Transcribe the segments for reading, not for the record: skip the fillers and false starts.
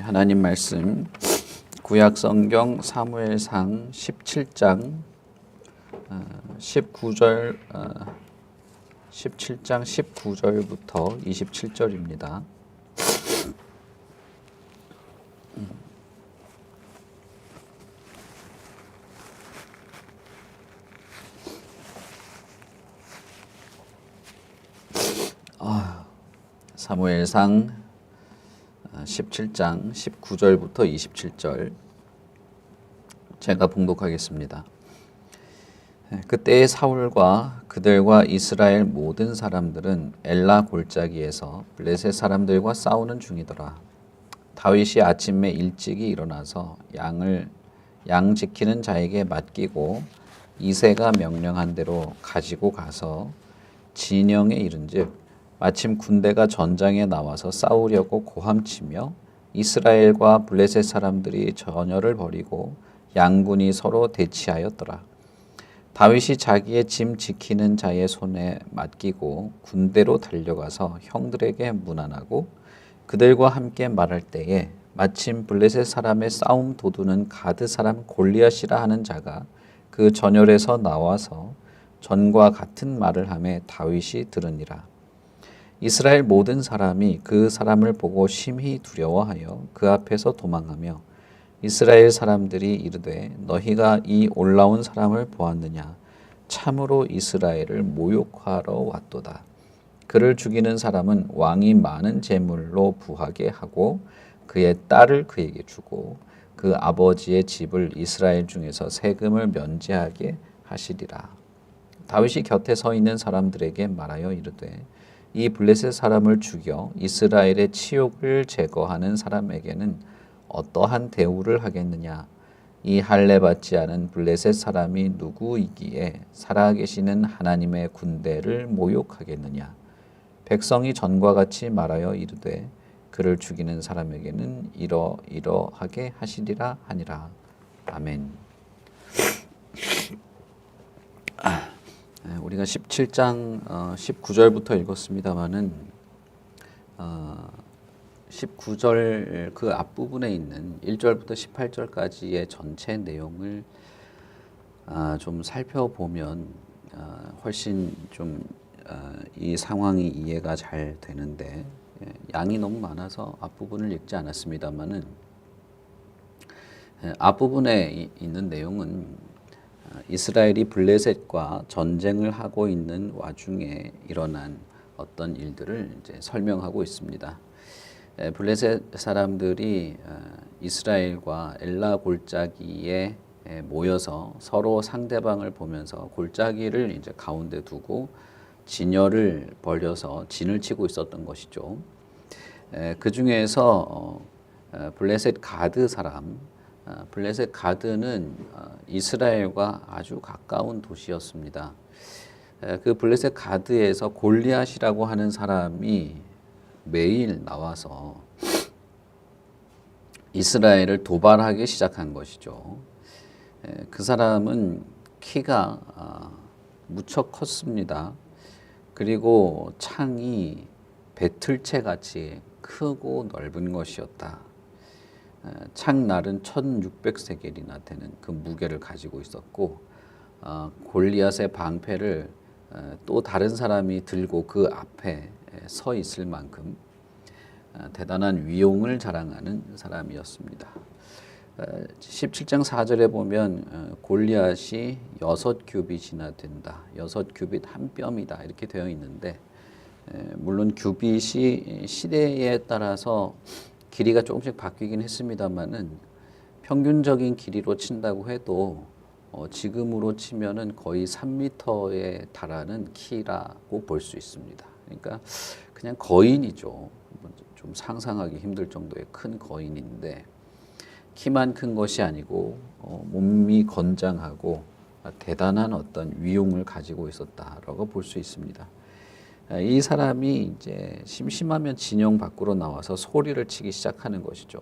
하나님 말씀 구약 성경 사무엘상 17장 19절 17장 19절부터 27절입니다. 사무엘상 17장 19절부터 27절 제가 봉독하겠습니다. 그때의 사울과 그들과 이스라엘 모든 사람들은 엘라 골짜기에서 블레셋 사람들과 싸우는 중이더라. 다윗이 아침에 일찍이 일어나서 양 지키는 자에게 맡기고 이새가 명령한 대로 가지고 가서 진영에 이른즉 마침 군대가 전장에 나와서 싸우려고 고함치며 이스라엘과 블레셋 사람들이 전열을 벌이고 양군이 서로 대치하였더라. 다윗이 자기의 짐 지키는 자의 손에 맡기고 군대로 달려가서 형들에게 문안하고 그들과 함께 말할 때에 마침 블레셋 사람의 싸움 도두는 가드 사람 골리앗이라 하는 자가 그 전열에서 나와서 전과 같은 말을 하며 다윗이 들으니라. 이스라엘 모든 사람이 그 사람을 보고 심히 두려워하여 그 앞에서 도망하며 이스라엘 사람들이 이르되 너희가 이 올라온 사람을 보았느냐? 참으로 이스라엘을 모욕하러 왔도다. 그를 죽이는 사람은 왕이 많은 재물로 부하게 하고 그의 딸을 그에게 주고 그 아버지의 집을 이스라엘 중에서 세금을 면제하게 하시리라. 다윗이 곁에 서 있는 사람들에게 말하여 이르되 이 블레셋 사람을 죽여 이스라엘의 치욕을 제거하는 사람에게는 어떠한 대우를 하겠느냐? 이 할례 받지 않은 블레셋 사람이 누구이기에 살아계시는 하나님의 군대를 모욕하겠느냐? 백성이 전과 같이 말하여 이르되 그를 죽이는 사람에게는 이러이러하게 하시리라 하니라. 아멘. 우리가 17장 19절부터 읽었습니다마는 19절 그 앞부분에 있는 1절부터 18절까지의 전체 내용을 좀 살펴보면 훨씬 좀 이 상황이 이해가 잘 되는데 양이 너무 많아서 앞부분을 읽지 않았습니다마는 앞부분에 있는 내용은 이스라엘이 블레셋과 전쟁을 하고 있는 와중에 일어난 어떤 일들을 이제 설명하고 있습니다. 블레셋 사람들이 이스라엘과 엘라 골짜기에 모여서 서로 상대방을 보면서 골짜기를 이제 가운데 두고 진열을 벌여서 진을 치고 있었던 것이죠. 그 중에서 블레셋 가드 사람, 블레셋 가드는 이스라엘과 아주 가까운 도시였습니다. 그 블레셋 가드에서 골리앗이라고 하는 사람이 매일 나와서 이스라엘을 도발하기 시작한 것이죠. 그 사람은 키가 무척 컸습니다. 그리고 창이 배틀채 같이 크고 넓은 것이었다. 창날은 1600세겔이나 되는 그 무게를 가지고 있었고 골리앗의 방패를 또 다른 사람이 들고 그 앞에 서 있을 만큼 대단한 위용을 자랑하는 사람이었습니다. 17장 4절에 보면 골리앗이 6규빗이나 된다. 6규빗 한 뼘이다. 이렇게 되어 있는데 물론 규빗이 시대에 따라서 길이가 조금씩 바뀌긴 했습니다만은 평균적인 길이로 친다고 해도 지금으로 치면은 거의 3m에 달하는 키라고 볼 수 있습니다. 그러니까 그냥 거인이죠. 좀 상상하기 힘들 정도의 큰 거인인데 키만 큰 것이 아니고 몸이 건장하고 대단한 어떤 위용을 가지고 있었다라고 볼 수 있습니다. 이 사람이 이제 심심하면 진영 밖으로 나와서 소리를 치기 시작하는 것이죠.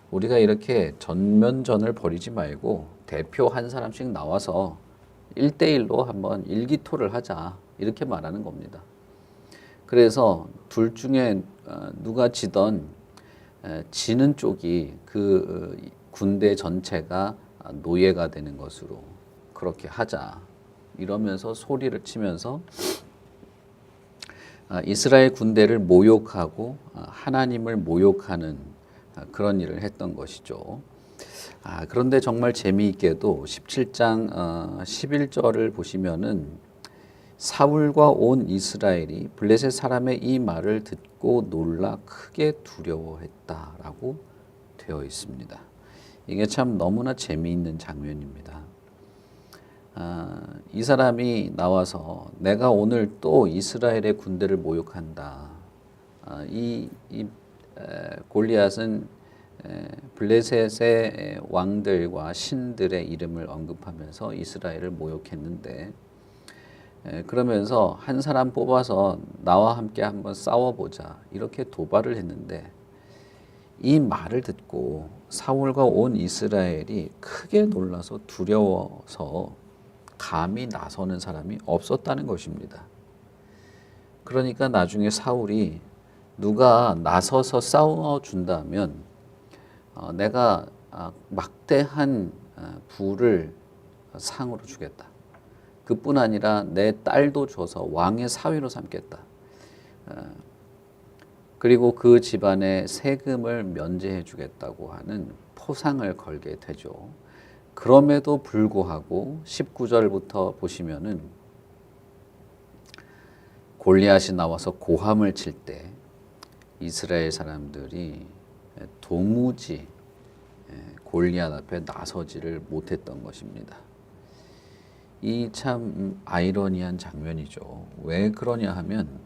우리가 이렇게 전면전을 벌이지 말고 대표 한 사람씩 나와서 1대1로 한번 일기토를 하자 이렇게 말하는 겁니다. 그래서 둘 중에 누가 지던 지는 쪽이 그 군대 전체가 노예가 되는 것으로 그렇게 하자. 이러면서 소리를 치면서 이스라엘 군대를 모욕하고 하나님을 모욕하는 그런 일을 했던 것이죠. 그런데 정말 재미있게도 17장 11절을 보시면은 사울과 온 이스라엘이 블레셋 사람의 이 말을 듣고 놀라 크게 두려워했다라고 되어 있습니다. 이게 참 너무나 재미있는 장면입니다. 이 사람이 나와서 내가 오늘 또 이스라엘의 군대를 모욕한다. 골리앗은 블레셋의 왕들과 신들의 이름을 언급하면서 이스라엘을 모욕했는데, 그러면서 한 사람 뽑아서 나와 함께 한번 싸워보자 이렇게 도발을 했는데, 이 말을 듣고 사울과 온 이스라엘이 크게 놀라서 두려워서 감히 나서는 사람이 없었다는 것입니다. 그러니까 나중에 사울이 누가 나서서 싸워준다면 내가 막대한 부를 상으로 주겠다. 그뿐 아니라 내 딸도 줘서 왕의 사위로 삼겠다. 그리고 그 집안의 세금을 면제해 주겠다고 하는 포상을 걸게 되죠. 그럼에도 불구하고 19절부터 보시면은 골리앗이 나와서 고함을 칠 때 이스라엘 사람들이 도무지 골리앗 앞에 나서지를 못했던 것입니다. 이 참 아이러니한 장면이죠. 왜 그러냐 하면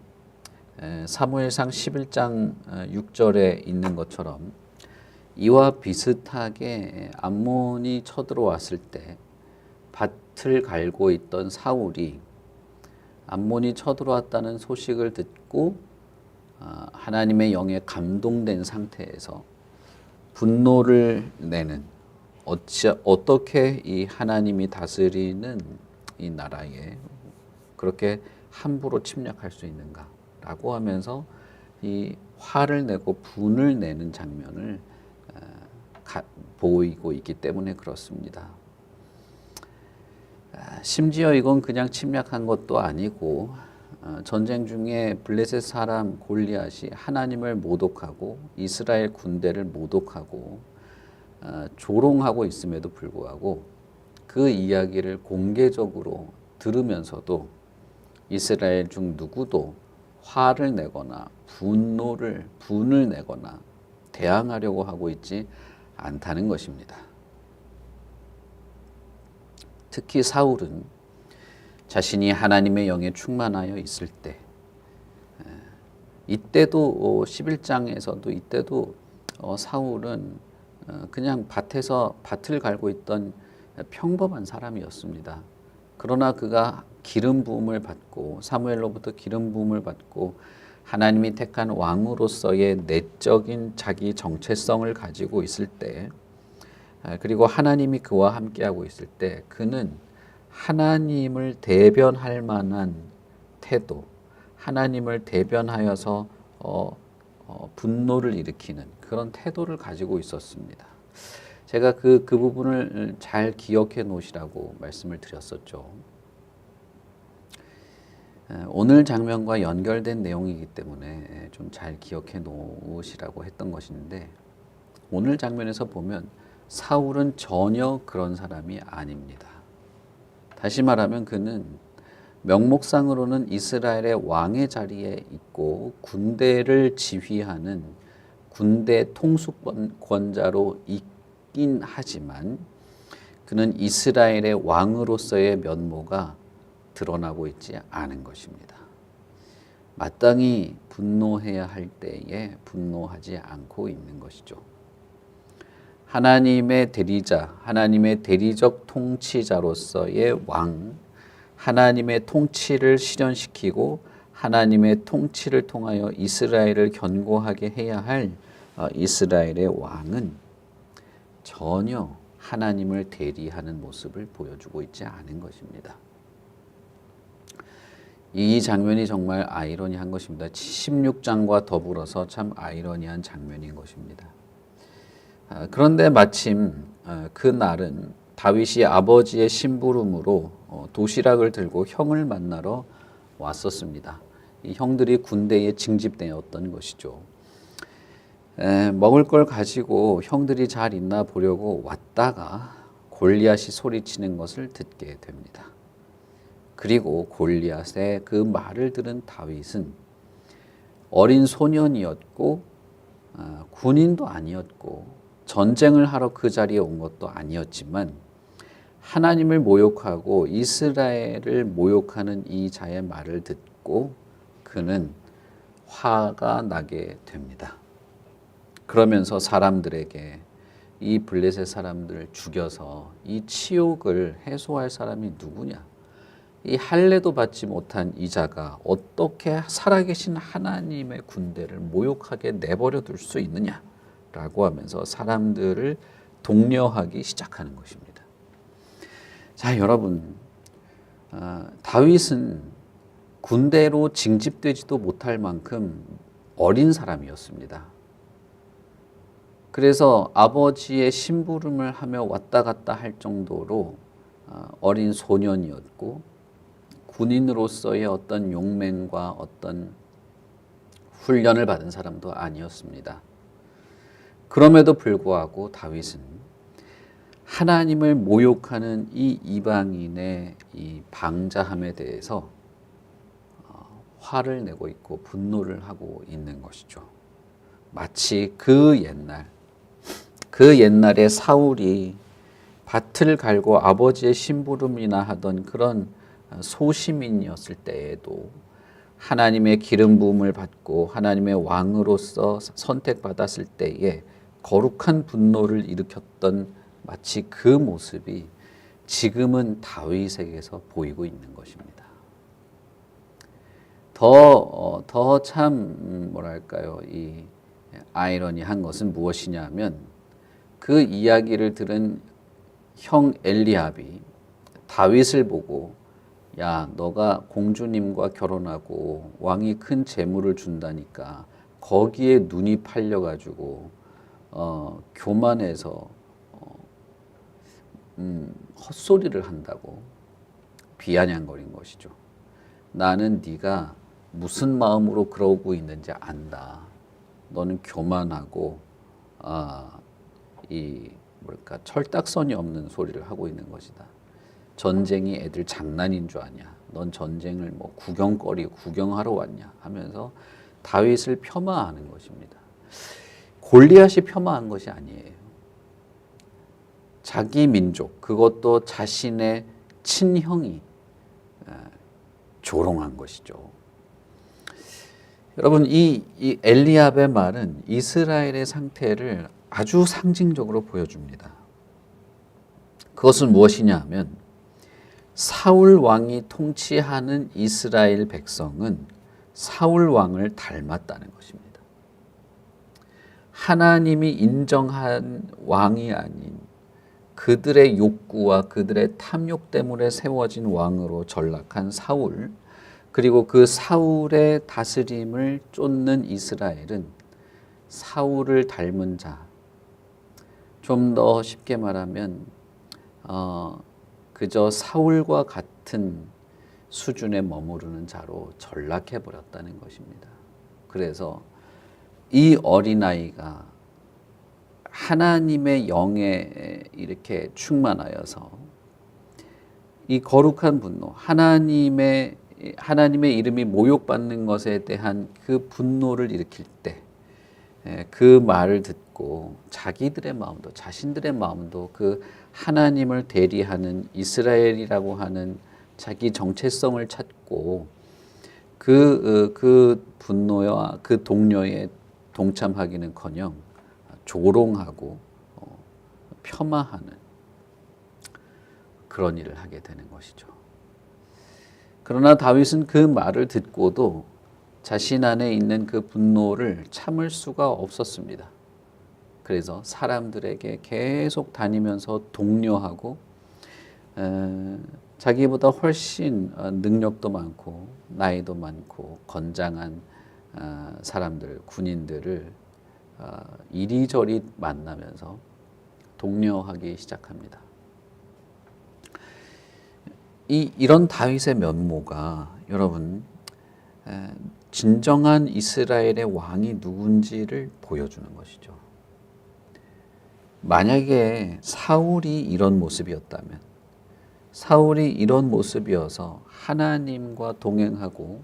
사무엘상 11장 6절에 있는 것처럼 이와 비슷하게 암몬이 쳐들어왔을 때 밭을 갈고 있던 사울이 암몬이 쳐들어왔다는 소식을 듣고 하나님의 영에 감동된 상태에서 분노를 내는, 어떻게 이 하나님이 다스리는 이 나라에 그렇게 함부로 침략할 수 있는가 라고 하면서 이 화를 내고 분을 내는 장면을 보이고 있기 때문에 그렇습니다. 심지어 이건 그냥 침략한 것도 아니고 전쟁 중에 블레셋 사람 골리앗이 하나님을 모독하고 이스라엘 군대를 모독하고 조롱하고 있음에도 불구하고 그 이야기를 공개적으로 들으면서도 이스라엘 중 누구도 화를 내거나 분을 내거나 대항하려고 하고 있지 않다는 것입니다. 특히 사울은 자신이 하나님의 영에 충만하여 있을 때, 이때도 11장에서도 이때도 사울은 그냥 밭을 갈고 있던 평범한 사람이었습니다. 그러나 그가 기름 부음을 받고 사무엘로부터 기름 부음을 받고 하나님이 택한 왕으로서의 내적인 자기 정체성을 가지고 있을 때, 그리고 하나님이 그와 함께하고 있을 때 그는 하나님을 대변할 만한 태도, 하나님을 대변하여서 분노를 일으키는 그런 태도를 가지고 있었습니다. 제가 그 부분을 잘 기억해 놓으시라고 말씀을 드렸었죠. 오늘 장면과 연결된 내용이기 때문에 좀 잘 기억해 놓으시라고 했던 것인데, 오늘 장면에서 보면 사울은 전혀 그런 사람이 아닙니다. 다시 말하면 그는 명목상으로는 이스라엘의 왕의 자리에 있고 군대를 지휘하는 군대 통수권자로 있긴 하지만 그는 이스라엘의 왕으로서의 면모가 드러나고 있지 않은 것입니다. 마땅히 분노해야 할 때에 분노하지 않고 있는 것이죠. 하나님의 대리자, 하나님의 대리적 통치자로서의 왕, 하나님의 통치를 실현시키고 하나님의 통치를 통하여 이스라엘을 견고하게 해야 할 이스라엘의 왕은 전혀 하나님을 대리하는 모습을 보여주고 있지 않은 것입니다. 이 장면이 정말 아이러니한 것입니다. 16장과 더불어서 참 아이러니한 장면인 것입니다. 그런데 마침 그 날은 다윗이 아버지의 심부름으로 도시락을 들고 형을 만나러 왔었습니다. 이 형들이 군대에 징집되었던 것이죠. 먹을 걸 가지고 형들이 잘 있나 보려고 왔다가 골리앗이 소리치는 것을 듣게 됩니다. 그리고 골리앗의 그 말을 들은 다윗은 어린 소년이었고 군인도 아니었고 전쟁을 하러 그 자리에 온 것도 아니었지만 하나님을 모욕하고 이스라엘을 모욕하는 이 자의 말을 듣고 그는 화가 나게 됩니다. 그러면서 사람들에게 이 블레셋 사람들을 죽여서 이 치욕을 해소할 사람이 누구냐? 이 할례도 받지 못한 이 자가 어떻게 살아계신 하나님의 군대를 모욕하게 내버려 둘 수 있느냐라고 하면서 사람들을 독려하기 시작하는 것입니다. 자, 여러분, 다윗은 군대로 징집되지도 못할 만큼 어린 사람이었습니다. 그래서 아버지의 심부름을 하며 왔다 갔다 할 정도로 어린 소년이었고 군인으로서의 어떤 용맹과 어떤 훈련을 받은 사람도 아니었습니다. 그럼에도 불구하고 다윗은 하나님을 모욕하는 이 이방인의 이 방자함에 대해서 화를 내고 있고 분노를 하고 있는 것이죠. 마치 그 옛날에 사울이 밭을 갈고 아버지의 심부름이나 하던 그런 소시민이었을 때에도 하나님의 기름 부음을 받고 하나님의 왕으로서 선택받았을 때에 거룩한 분노를 일으켰던 마치 그 모습이 지금은 다윗에게서 보이고 있는 것입니다. 더 참 뭐랄까요, 이 아이러니한 것은 무엇이냐면 그 이야기를 들은 형 엘리압이 다윗을 보고 야, 너가 공주님과 결혼하고 왕이 큰 재물을 준다니까 거기에 눈이 팔려가지고 교만해서 헛소리를 한다고 비아냥거린 것이죠. 나는 네가 무슨 마음으로 그러고 있는지 안다. 너는 교만하고 철딱선이 없는 소리를 하고 있는 것이다. 전쟁이 애들 장난인 줄 아냐? 넌 전쟁을 뭐 구경하러 왔냐? 하면서 다윗을 폄하하는 것입니다. 골리앗이 폄하한 것이 아니에요. 자기 민족, 그것도 자신의 친형이 조롱한 것이죠. 여러분, 이 엘리압의 말은 이스라엘의 상태를 아주 상징적으로 보여줍니다. 그것은 무엇이냐 하면 사울 왕이 통치하는 이스라엘 백성은 사울 왕을 닮았다는 것입니다. 하나님이 인정한 왕이 아닌 그들의 욕구와 그들의 탐욕 때문에 세워진 왕으로 전락한 사울, 그리고 그 사울의 다스림을 쫓는 이스라엘은 사울을 닮은 자, 좀 더 쉽게 말하면 그저 사울과 같은 수준에 머무르는 자로 전락해버렸다는 것입니다. 그래서 이 어린아이가 하나님의 영에 이렇게 충만하여서 이 거룩한 분노, 하나님의 이름이 모욕받는 것에 대한 그 분노를 일으킬 때 그 말을 듣고 자기들의 마음도, 자신들의 마음도 그 하나님을 대리하는 이스라엘이라고 하는 자기 정체성을 찾고 그 분노와 그 동료에 동참하기는커녕 조롱하고 폄하하는 그런 일을 하게 되는 것이죠. 그러나 다윗은 그 말을 듣고도 자신 안에 있는 그 분노를 참을 수가 없었습니다. 그래서 사람들에게 계속 다니면서 독려하고 자기보다 훨씬 능력도 많고 나이도 많고 건장한 사람들, 군인들을 이리저리 만나면서 독려하기 시작합니다. 이런 다윗의 면모가 여러분 진정한 이스라엘의 왕이 누군지를 보여주는 것이죠. 만약에 사울이 이런 모습이었다면, 사울이 이런 모습이어서 하나님과 동행하고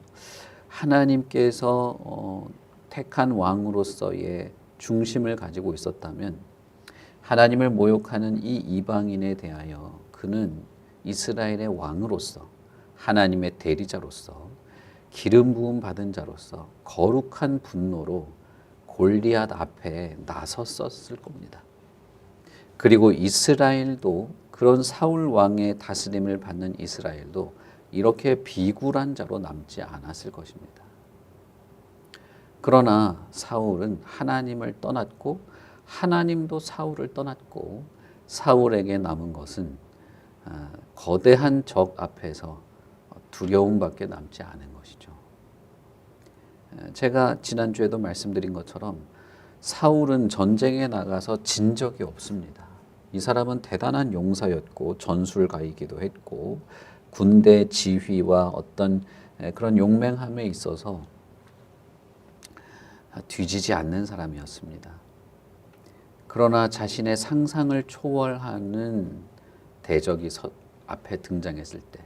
하나님께서 택한 왕으로서의 중심을 가지고 있었다면 하나님을 모욕하는 이 이방인에 대하여 그는 이스라엘의 왕으로서 하나님의 대리자로서 기름 부음 받은 자로서 거룩한 분노로 골리앗 앞에 나섰었을 겁니다. 그리고 이스라엘도 그런 사울 왕의 다스림을 받는 이스라엘도 이렇게 비굴한 자로 남지 않았을 것입니다. 그러나 사울은 하나님을 떠났고 하나님도 사울을 떠났고 사울에게 남은 것은 거대한 적 앞에서 두려움밖에 남지 않은 것이죠. 제가 지난주에도 말씀드린 것처럼 사울은 전쟁에 나가서 진 적이 없습니다. 이 사람은 대단한 용사였고 전술가이기도 했고 군대 지휘와 어떤 그런 용맹함에 있어서 뒤지지 않는 사람이었습니다. 그러나 자신의 상상을 초월하는 대적이 앞에 등장했을 때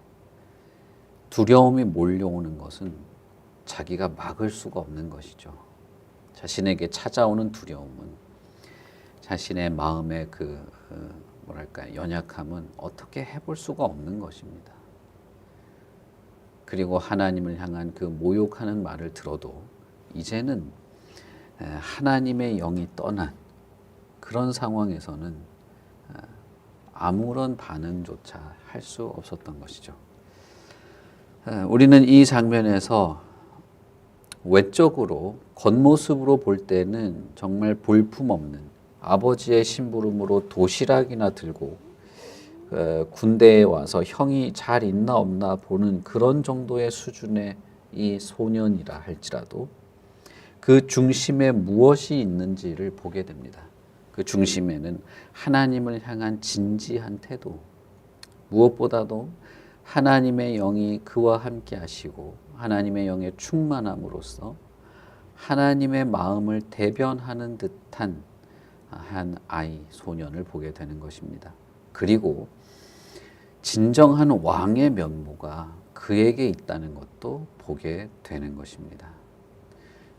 두려움이 몰려오는 것은 자기가 막을 수가 없는 것이죠. 자신에게 찾아오는 두려움은 자신의 마음의 연약함은 어떻게 해볼 수가 없는 것입니다. 그리고 하나님을 향한 그 모욕하는 말을 들어도 이제는 하나님의 영이 떠난 그런 상황에서는 아무런 반응조차 할 수 없었던 것이죠. 우리는 이 장면에서 외적으로 겉모습으로 볼 때는 정말 볼품없는 아버지의 심부름으로 도시락이나 들고 군대에 와서 형이 잘 있나 없나 보는 그런 정도의 수준의 이 소년이라 할지라도 그 중심에 무엇이 있는지를 보게 됩니다. 그 중심에는 하나님을 향한 진지한 태도, 무엇보다도 하나님의 영이 그와 함께 하시고 하나님의 영의 충만함으로써 하나님의 마음을 대변하는 듯한 한 아이, 소년을 보게 되는 것입니다. 그리고 진정한 왕의 면모가 그에게 있다는 것도 보게 되는 것입니다.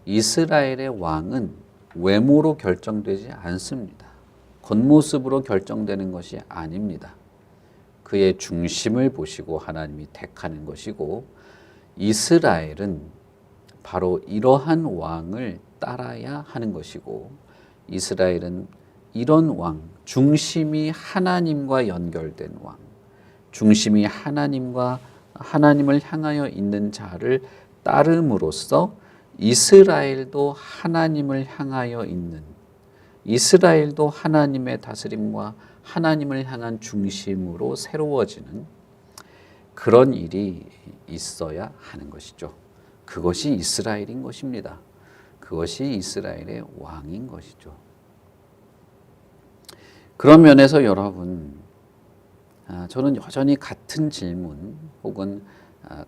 이스라엘의 왕은 외모로 결정되지 않습니다. 겉모습으로 결정되는 것이 아닙니다. 그의 중심을 보시고 하나님이 택하는 것이고 이스라엘은 바로 이러한 왕을 따라야 하는 것이고 이스라엘은 이런 왕, 중심이 하나님과 연결된 왕, 중심이 하나님을 향하여 있는 자를 따름으로써 이스라엘도 하나님을 향하여 있는, 이스라엘도 하나님의 다스림과 하나님을 향한 중심으로 새로워지는 그런 일이 있어야 하는 것이죠. 그것이 이스라엘인 것입니다. 그것이 이스라엘의 왕인 것이죠. 그런 면에서 여러분, 저는 여전히 같은 질문 혹은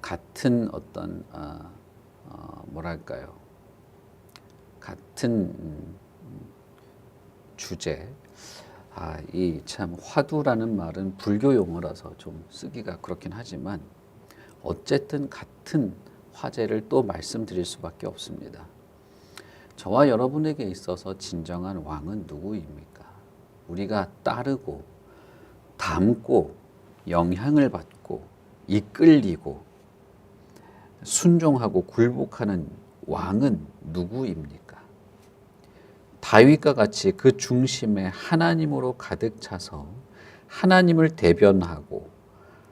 같은 어떤 같은 주제, 이 참 화두라는 말은 불교 용어라서 좀 쓰기가 그렇긴 하지만 어쨌든 같은 화제를 또 말씀드릴 수밖에 없습니다. 저와 여러분에게 있어서 진정한 왕은 누구입니까? 우리가 따르고 닮고 영향을 받고 이끌리고 순종하고 굴복하는 왕은 누구입니까? 다윗과 같이 그 중심에 하나님으로 가득 차서 하나님을 대변하고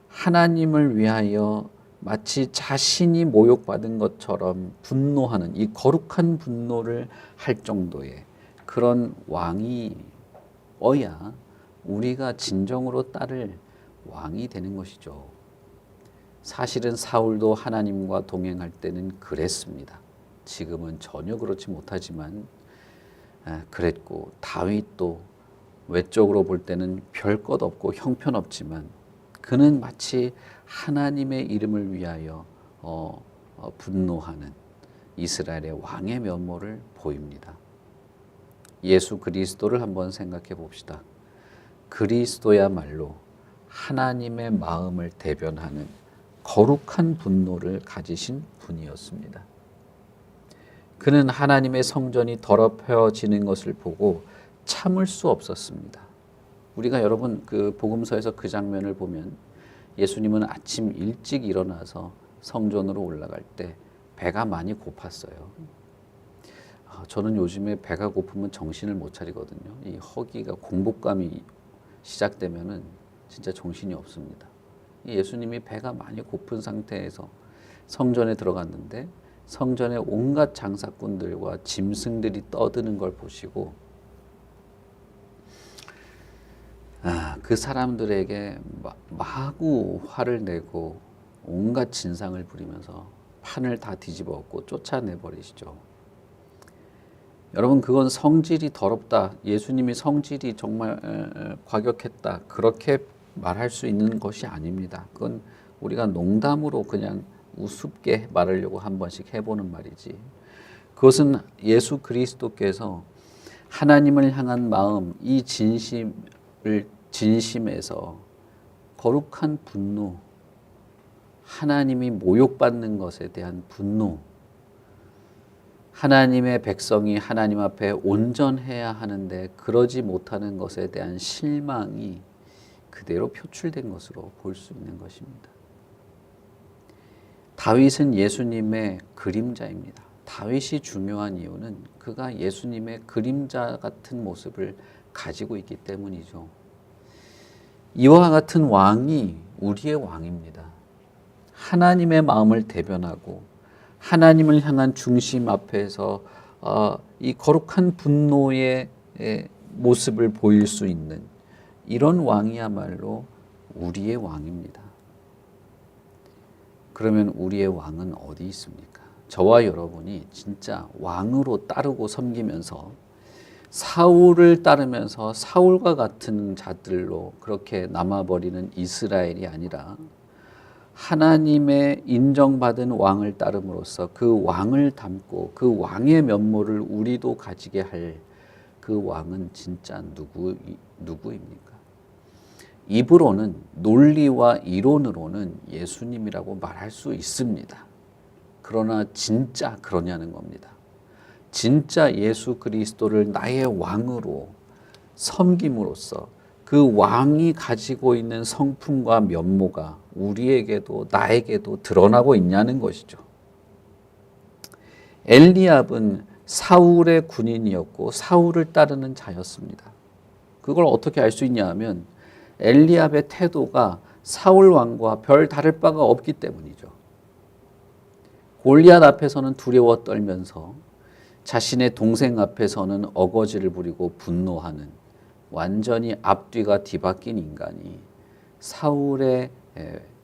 하나님을 위하여 마치 자신이 모욕받은 것처럼 분노하는 이 거룩한 분노를 할 정도의 그런 왕이어야 우리가 진정으로 따를 왕이 되는 것이죠. 사실은 사울도 하나님과 동행할 때는 그랬습니다. 지금은 전혀 그렇지 못하지만 그랬고, 다윗도 외적으로 볼 때는 별 것 없고 형편없지만 그는 마치 하나님의 이름을 위하여 분노하는 이스라엘의 왕의 면모를 보입니다. 예수 그리스도를 한번 생각해 봅시다. 그리스도야말로 하나님의 마음을 대변하는 거룩한 분노를 가지신 분이었습니다. 그는 하나님의 성전이 더럽혀지는 것을 보고 참을 수 없었습니다. 우리가 여러분 그 복음서에서 그 장면을 보면 예수님은 아침 일찍 일어나서 성전으로 올라갈 때 배가 많이 고팠어요. 저는 요즘에 배가 고프면 정신을 못 차리거든요. 이 허기가 공복감이 시작되면은 진짜 정신이 없습니다. 예수님이 배가 많이 고픈 상태에서 성전에 들어갔는데 성전에 온갖 장사꾼들과 짐승들이 떠드는 걸 보시고 그 사람들에게 마구 화를 내고 온갖 진상을 부리면서 판을 다 뒤집어 엎고 쫓아내버리시죠. 여러분, 그건 성질이 더럽다, 예수님이 성질이 정말 과격했다, 그렇게 말할 수 있는 것이 아닙니다. 그건 우리가 농담으로 그냥 우습게 말하려고 한 번씩 해보는 말이지, 그것은 예수 그리스도께서 하나님을 향한 마음, 이 진심에서 거룩한 분노, 하나님이 모욕받는 것에 대한 분노, 하나님의 백성이 하나님 앞에 온전해야 하는데 그러지 못하는 것에 대한 실망이 그대로 표출된 것으로 볼 수 있는 것입니다. 다윗은 예수님의 그림자입니다. 다윗이 중요한 이유는 그가 예수님의 그림자 같은 모습을 가지고 있기 때문이죠. 이와 같은 왕이 우리의 왕입니다. 하나님의 마음을 대변하고 하나님을 향한 중심 앞에서 이 거룩한 분노의 모습을 보일 수 있는 이런 왕이야말로 우리의 왕입니다. 그러면 우리의 왕은 어디 있습니까? 저와 여러분이 진짜 왕으로 따르고 섬기면서 사울을 따르면서 사울과 같은 자들로 그렇게 남아버리는 이스라엘이 아니라 하나님의 인정받은 왕을 따름으로써 그 왕을 닮고 그 왕의 면모를 우리도 가지게 할 그 왕은 진짜 누구입니까? 입으로는, 논리와 이론으로는 예수님이라고 말할 수 있습니다. 그러나 진짜 그러냐는 겁니다. 진짜 예수 그리스도를 나의 왕으로 섬김으로써 그 왕이 가지고 있는 성품과 면모가 우리에게도 나에게도 드러나고 있냐는 것이죠. 엘리압은 사울의 군인이었고 사울을 따르는 자였습니다. 그걸 어떻게 알 수 있냐 하면 엘리압의 태도가 사울 왕과 별 다를 바가 없기 때문이죠. 골리앗 앞에서는 두려워 떨면서 자신의 동생 앞에서는 어거지를 부리고 분노하는 완전히 앞뒤가 뒤바뀐 인간이 사울의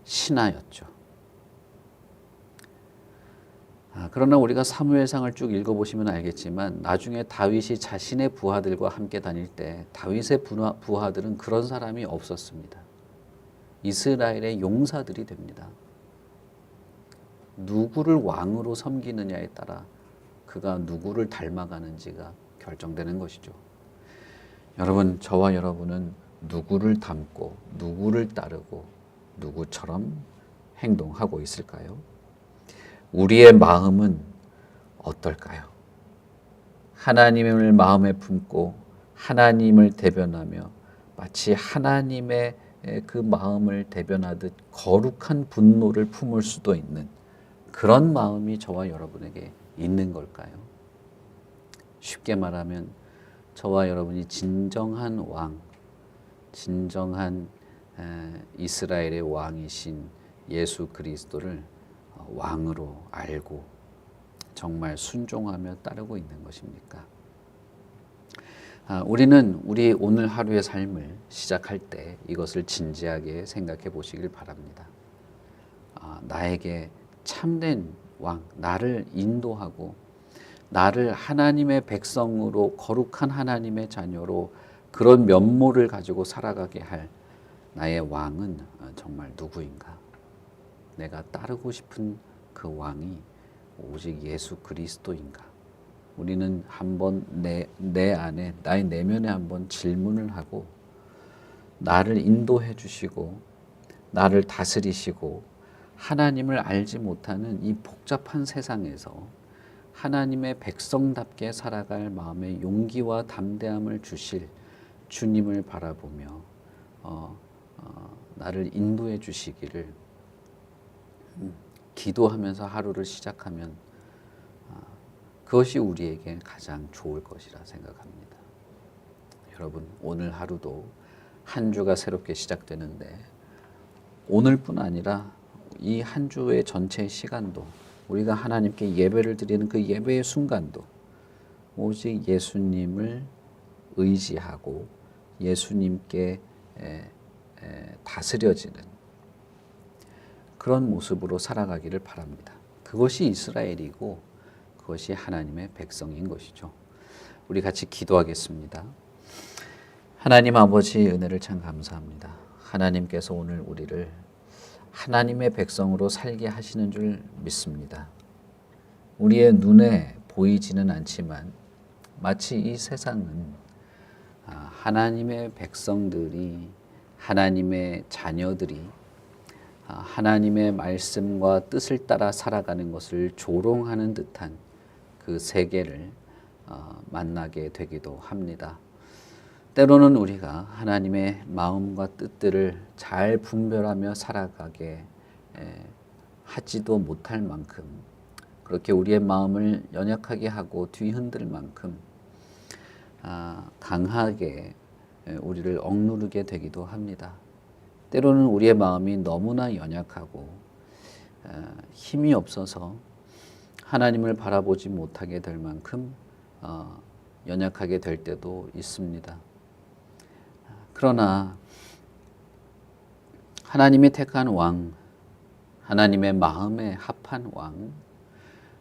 신하였죠. 그러나 우리가 사무엘상을 쭉 읽어보시면 알겠지만 나중에 다윗이 자신의 부하들과 함께 다닐 때 다윗의 부하들은 그런 사람이 없었습니다. 이스라엘의 용사들이 됩니다. 누구를 왕으로 섬기느냐에 따라 그가 누구를 닮아가는지가 결정되는 것이죠. 여러분, 저와 여러분은 누구를 닮고 누구를 따르고 누구처럼 행동하고 있을까요? 우리의 마음은 어떨까요? 하나님을 마음에 품고 하나님을 대변하며 마치 하나님의 그 마음을 대변하듯 거룩한 분노를 품을 수도 있는 그런 마음이 저와 여러분에게 있는 걸까요? 쉽게 말하면 저와 여러분이 진정한 왕, 진정한 이스라엘의 왕이신 예수 그리스도를 왕으로 알고 정말 순종하며 따르고 있는 것입니까? 우리는 우리 오늘 하루의 삶을 시작할 때 이것을 진지하게 생각해 보시길 바랍니다. 나에게 참된 왕, 나를 인도하고 나를 하나님의 백성으로 거룩한 하나님의 자녀로 그런 면모를 가지고 살아가게 할 나의 왕은 정말 누구인가? 내가 따르고 싶은 그 왕이 오직 예수 그리스도인가? 우리는 한번 내 안에, 나의 내면에 한번 질문을 하고 나를 인도해 주시고 나를 다스리시고 하나님을 알지 못하는 이 복잡한 세상에서 하나님의 백성답게 살아갈 마음의 용기와 담대함을 주실 주님을 바라보며 나를 인도해 주시기를 기도하면서 하루를 시작하면 그것이 우리에게 가장 좋을 것이라 생각합니다. 여러분, 오늘 하루도 한 주가 새롭게 시작되는데 오늘뿐 아니라 이 한 주의 전체 시간도 우리가 하나님께 예배를 드리는 그 예배의 순간도 오직 예수님을 의지하고 예수님께 다스려지는 그런 모습으로 살아가기를 바랍니다. 그것이 이스라엘이고 그것이 하나님의 백성인 것이죠. 우리 같이 기도하겠습니다. 하나님 아버지 은혜를 참 감사합니다. 하나님께서 오늘 우리를 하나님의 백성으로 살게 하시는 줄 믿습니다. 우리의 눈에 보이지는 않지만 마치 이 세상은 하나님의 백성들이, 하나님의 자녀들이 하나님의 말씀과 뜻을 따라 살아가는 것을 조롱하는 듯한 그 세계를 만나게 되기도 합니다. 때로는 우리가 하나님의 마음과 뜻들을 잘 분별하며 살아가게 하지도 못할 만큼, 그렇게 우리의 마음을 연약하게 하고 뒤흔들 만큼 강하게 우리를 억누르게 되기도 합니다. 때로는 우리의 마음이 너무나 연약하고 힘이 없어서 하나님을 바라보지 못하게 될 만큼 연약하게 될 때도 있습니다. 그러나 하나님이 택한 왕, 하나님의 마음에 합한 왕,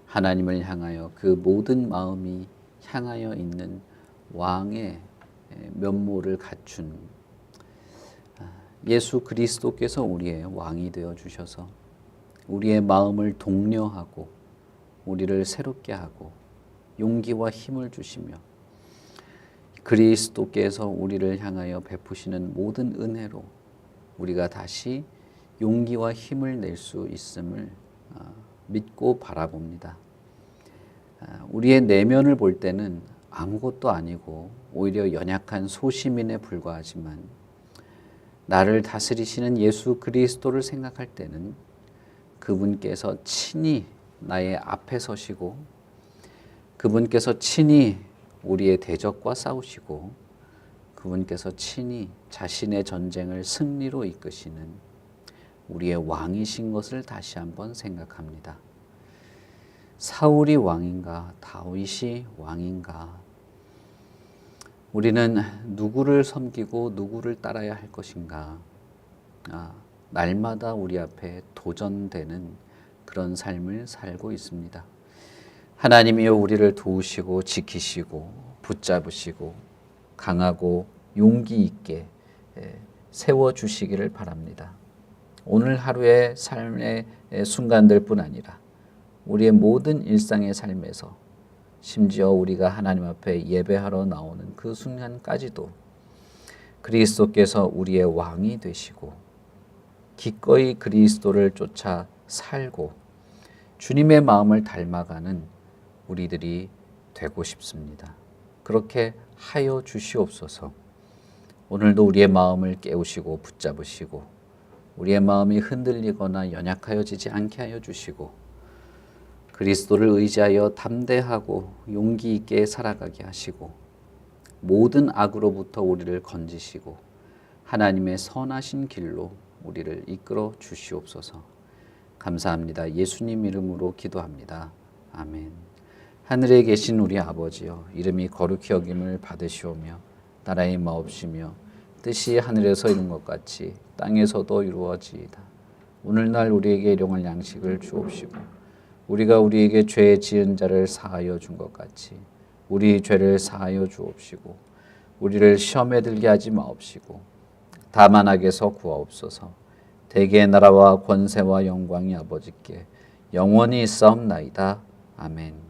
하나님을 향하여 그 모든 마음이 향하여 있는 왕의 면모를 갖춘 예수 그리스도께서 우리의 왕이 되어 주셔서 우리의 마음을 독려하고 우리를 새롭게 하고 용기와 힘을 주시며 그리스도께서 우리를 향하여 베푸시는 모든 은혜로 우리가 다시 용기와 힘을 낼 수 있음을 믿고 바라봅니다. 우리의 내면을 볼 때는 아무것도 아니고 오히려 연약한 소시민에 불과하지만 나를 다스리시는 예수 그리스도를 생각할 때는 그분께서 친히 나의 앞에 서시고 그분께서 친히 우리의 대적과 싸우시고 그분께서 친히 자신의 전쟁을 승리로 이끄시는 우리의 왕이신 것을 다시 한번 생각합니다. 사울이 왕인가 다윗이 왕인가, 우리는 누구를 섬기고 누구를 따라야 할 것인가, 날마다 우리 앞에 도전되는 그런 삶을 살고 있습니다. 하나님이여 우리를 도우시고 지키시고 붙잡으시고 강하고 용기 있게 세워주시기를 바랍니다. 오늘 하루의 삶의 순간들뿐 아니라 우리의 모든 일상의 삶에서 심지어 우리가 하나님 앞에 예배하러 나오는 그 순간까지도 그리스도께서 우리의 왕이 되시고 기꺼이 그리스도를 쫓아 살고 주님의 마음을 닮아가는 우리들이 되고 싶습니다. 그렇게 하여 주시옵소서. 오늘도 우리의 마음을 깨우시고 붙잡으시고 우리의 마음이 흔들리거나 연약하여지지 않게 하여 주시고 그리스도를 의지하여 담대하고 용기 있게 살아가게 하시고 모든 악으로부터 우리를 건지시고 하나님의 선하신 길로 우리를 이끌어 주시옵소서. 감사합니다. 예수님 이름으로 기도합니다. 아멘. 하늘에 계신 우리 아버지여, 이름이 거룩히 여김을 받으시오며 나라의 마옵시며 뜻이 하늘에서 이룬 것 같이 땅에서도 이루어지이다. 오늘날 우리에게 일용할 양식을 주옵시고 우리가 우리에게 죄 지은 자를 사하여 준 것 같이 우리 죄를 사하여 주옵시고 우리를 시험에 들게 하지 마옵시고 다만 악에서 구하옵소서. 대개의 나라와 권세와 영광이 아버지께 영원히 있사옵나이다. 아멘.